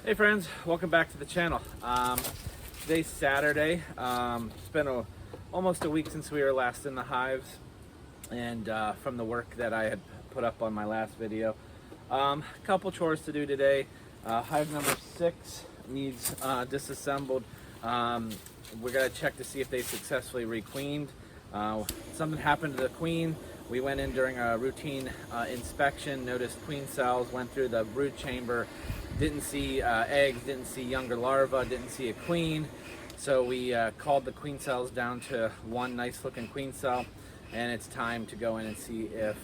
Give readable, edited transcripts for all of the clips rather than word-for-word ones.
Hey friends, welcome back to the channel. Today's Saturday. It's been almost a week since we were last in the hives, and from the work that I had put up on my last video. A couple chores to do today. Hive number 6 needs disassembled. We're gonna check to see if they successfully requeened. Something happened to the queen. We went in during a routine inspection, noticed queen cells, went through the brood chamber, didn't see eggs, didn't see younger larvae, didn't see a queen. So we called the queen cells down to one nice looking queen cell, and it's time to go in and see if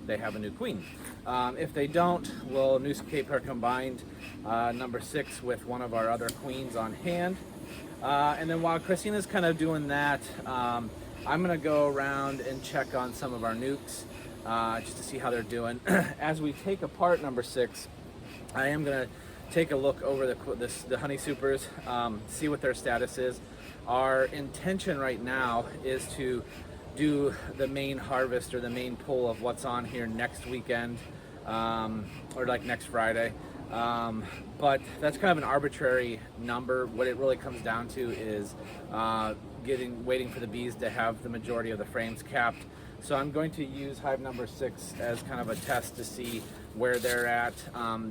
they have a new queen. If they don't, we'll newscape her combined number 6 with one of our other queens on hand. And then while Christina's kind of doing that, I'm gonna go around and check on some of our nukes just to see how they're doing. As we take apart number 6, I am gonna take a look over the honey supers, see what their status is. Our intention right now is to do the main harvest or the main pull of what's on here next weekend, or like next Friday. But that's kind of an arbitrary number. What it really comes down to is waiting for the bees to have the majority of the frames capped. So I'm going to use hive number 6 as kind of a test to see where they're at.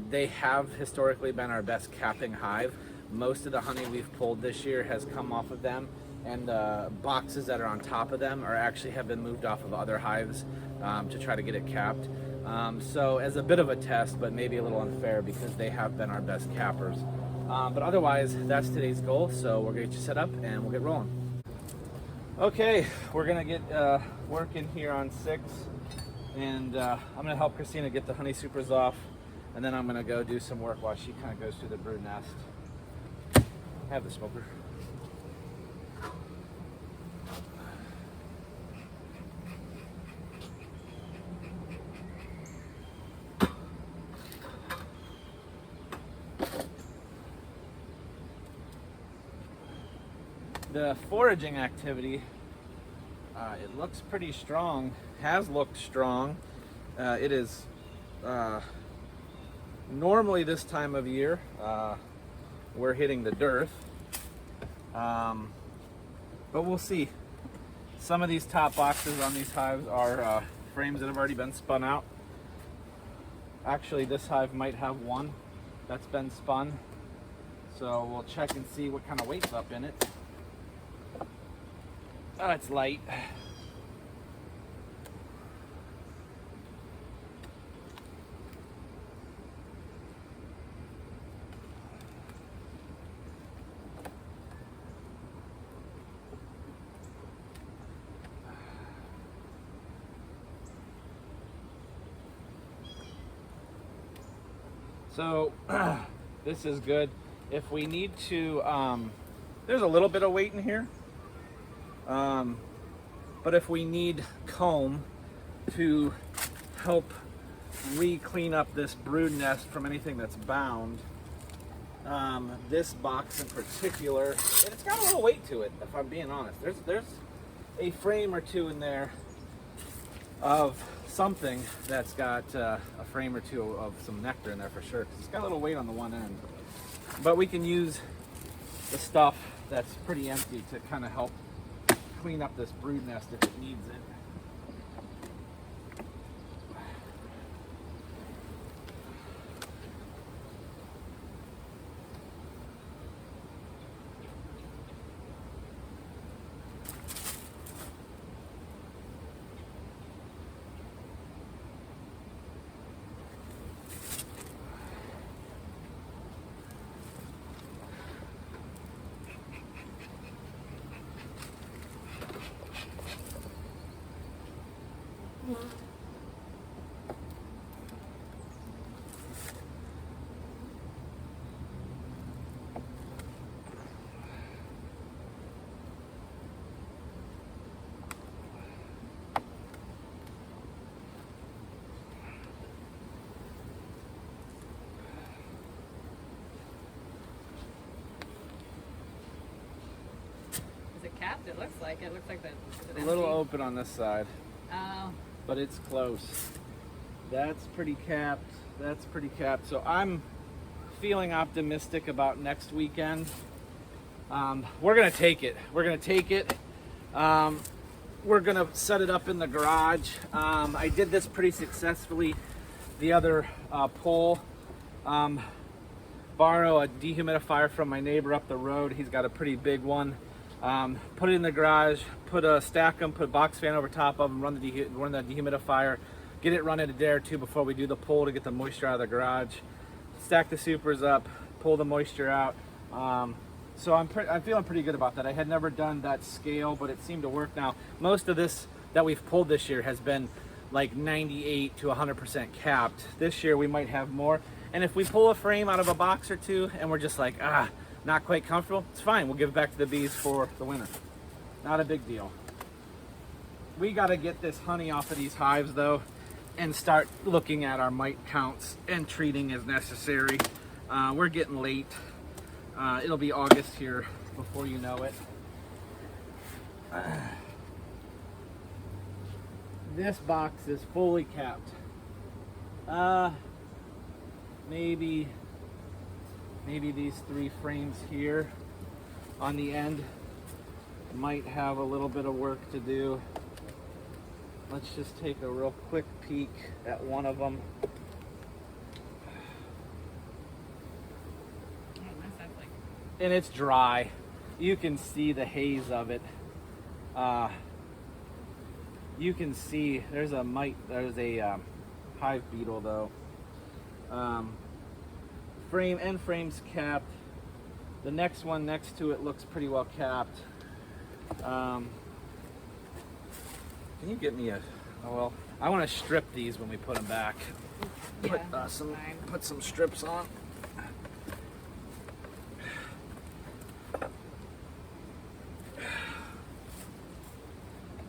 They have historically been our best capping hive. Most of the honey we've pulled this year has come off of them, and the boxes that are on top of them have been moved off of other hives to try to get it capped. So as a bit of a test, but maybe a little unfair because they have been our best cappers. But otherwise, that's today's goal. So we're gonna get you set up and we'll get rolling. Okay, we're gonna get working here on 6, and I'm gonna help Christina get the honey supers off, and then I'm gonna go do some work while she kind of goes through the brood nest. Have the smoker. The foraging activity, it looks pretty strong, has looked strong. It is normally this time of year, we're hitting the dearth, but we'll see. Some of these top boxes on these hives are frames that have already been spun out. Actually, this hive might have one that's been spun, so we'll check and see what kind of weight's up in it. Oh, it's light. So this is good. If we need to, there's a little bit of weight in here. But if we need comb to help re-clean up this brood nest from anything that's bound, this box in particular, and it's got a little weight to it, if I'm being honest. There's a frame or two in there of something that's got a frame or two of some nectar in there for sure, because it's got a little weight on the one end. But we can use the stuff that's pretty empty to kind of help clean up this brood nest if it needs it. capped? It looks like the a little open on this side. Oh. But it's close. That's pretty capped. That's pretty capped. So I'm feeling optimistic about next weekend. We're gonna take it. We're gonna take it. We're gonna set it up in the garage. I did this pretty successfully the other pull. Borrow a dehumidifier from my neighbor up the road. He's got a pretty big one. Put it in the garage, stack them, put a box fan over top of them, run the dehumidifier, get it running a day or two before we do the pull to get the moisture out of the garage. Stack the supers up, pull the moisture out. So I'm feeling pretty good about that. I had never done that scale, but it seemed to work. Now, most of this that we've pulled this year has been like 98 to 100% capped. This year we might have more. And if we pull a frame out of a box or two and we're just like, not quite comfortable, it's fine. We'll give it back to the bees for the winter. Not a big deal. We got to get this honey off of these hives though and start looking at our mite counts and treating as necessary. We're getting late. It'll be August here before you know it. This box is fully capped. Maybe these 3 frames here on the end might have a little bit of work to do. Let's just take a real quick peek at one of them. And it's dry. You can see the haze of it. You can see there's a hive beetle though. Frame's capped. The next one next to it looks pretty well capped. Can you get me I want to strip these when we put them back. Yeah, Put some strips on.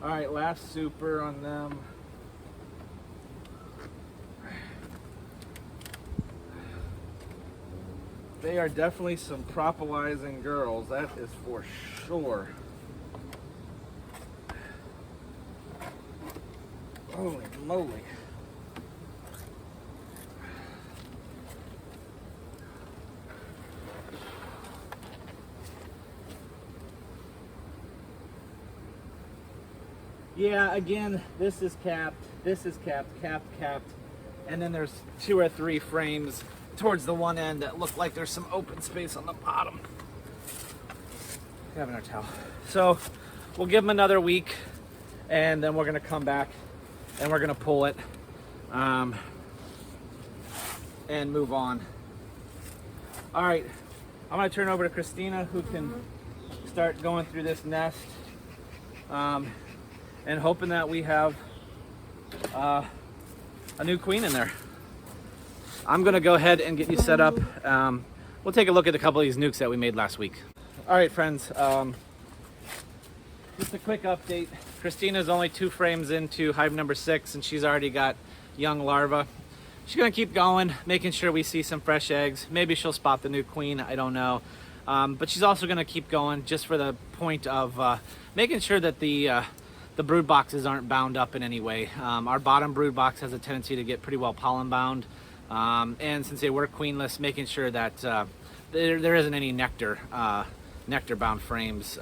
All right, last super on them. They are definitely some propolizing girls, that is for sure. Holy moly. Yeah, again, this is capped, capped, and then there's 2 or 3 frames towards the one end that look like there's some open space on the bottom. Having our towel. So we'll give them another week, and then we're gonna come back and we're gonna pull it and move on. All right, I'm gonna turn over to Christina, who can start going through this nest. And hoping that we have a new queen in there. I'm gonna go ahead and get you set up. We'll take a look at a couple of these nukes that we made last week. All right, friends, just a quick update. Christina's only 2 frames into hive number 6 and she's already got young larvae. She's gonna keep going, making sure we see some fresh eggs. Maybe she'll spot the new queen, I don't know. But she's also gonna keep going just for the point of making sure that the brood boxes aren't bound up in any way. Our bottom brood box has a tendency to get pretty well pollen bound. And since they were queenless, making sure that there isn't any nectar bound frames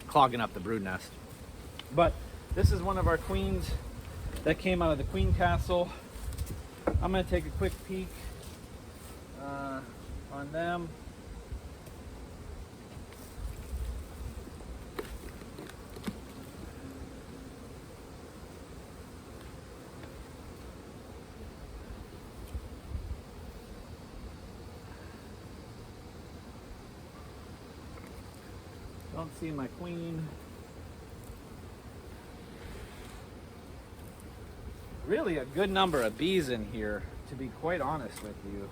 clogging up the brood nest. But this is one of our queens that came out of the queen castle. I'm going to take a quick peek on them. Don't see my queen. Really a good number of bees in here, to be quite honest with you.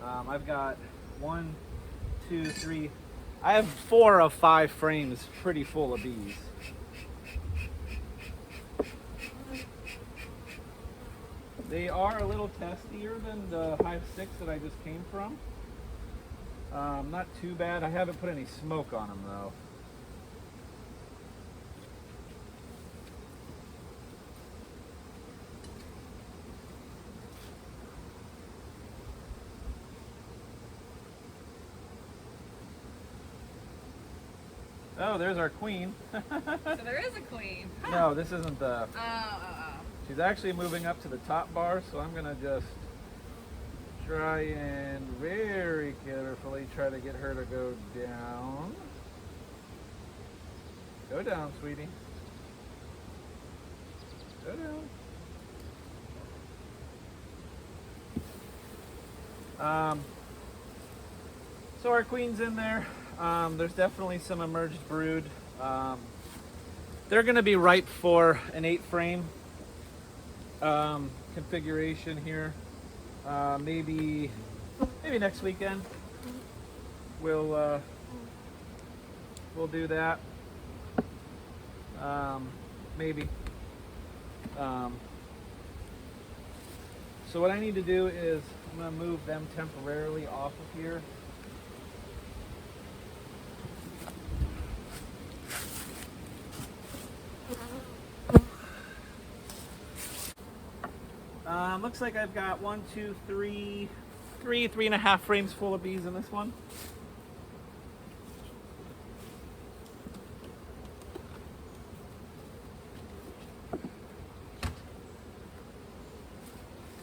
I've got 1, 2, 3. I have 4 of 5 frames pretty full of bees. They are a little testier than the Hive 6 that I just came from. Not too bad. I haven't put any smoke on them though. Oh, there's our queen. So there is a queen. Huh. No, this isn't the... Oh. She's actually moving up to the top bar, so I'm gonna just try and very carefully try to get her to go down. Go down, sweetie. Go down. So our queen's in there. There's definitely some emerged brood. They're going to be ripe for an 8-frame configuration here. Maybe next weekend we'll do that. Maybe. So what I need to do is I'm going to move them temporarily off of here. Looks like I've got 1, 2, 3, 3.5 frames full of bees in this one.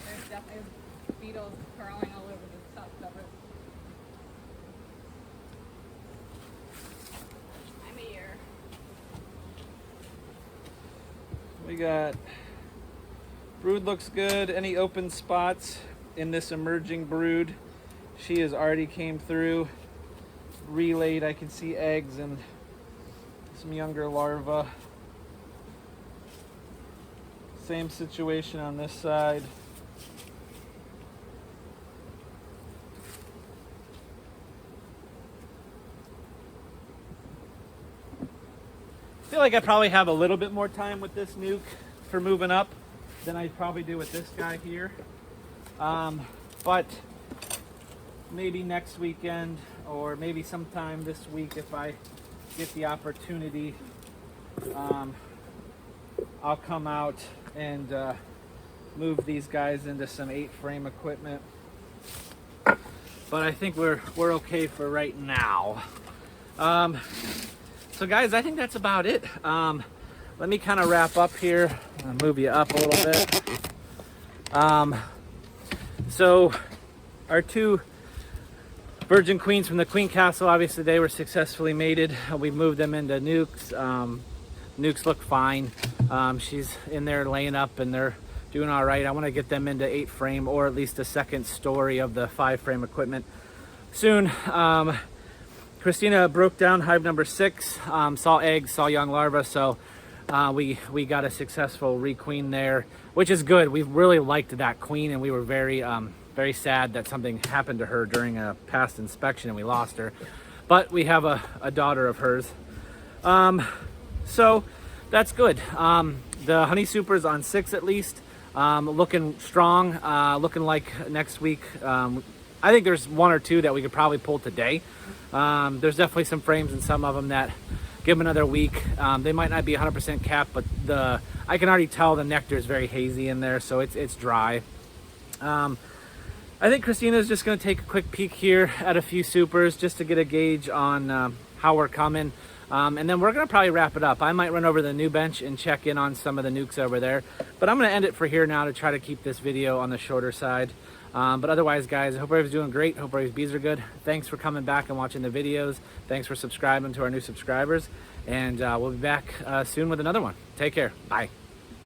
There's definitely beetles crawling all over the top cover. I'm here. We got brood looks good. Any open spots in this emerging brood, she has already came through, relayed. I can see eggs and some younger larvae. Same situation on this side. I feel like I probably have a little bit more time with this nuke for moving up than I probably do with this guy here. But maybe next weekend or maybe sometime this week if I get the opportunity, I'll come out and move these guys into some 8-frame equipment. But I think we're okay for right now. So guys, I think that's about it. Let me kind of wrap up here. I'll move you up a little bit. So our 2 virgin queens from the Queen Castle, obviously they were successfully mated. We moved them into nukes. Nukes look fine. She's in there laying up and they're doing all right. I want to get them into 8-frame or at least a second story of the 5-frame equipment soon. Christina broke down hive number 6, saw eggs, saw young larvae, so we got a successful requeen there, which is good. We really liked that queen, and we were very sad that something happened to her during a past inspection and we lost her. But we have a daughter of hers, so that's good. The honey supers on 6 at least, looking strong, looking like next week. I think there's 1 or 2 that we could probably pull today. There's definitely some frames in some of them that give them another week. They might not be 100% capped, but I can already tell the nectar is very hazy in there, so it's dry. I think Christina's just going to take a quick peek here at a few supers just to get a gauge on how we're coming. And then we're going to probably wrap it up. I might run over to the new bench and check in on some of the nukes over there. But I'm going to end it for here now to try to keep this video on the shorter side. But otherwise, guys, I hope everybody's doing great. Hope everybody's bees are good. Thanks for coming back and watching the videos. Thanks for subscribing to our new subscribers. And we'll be back soon with another one. Take care. Bye.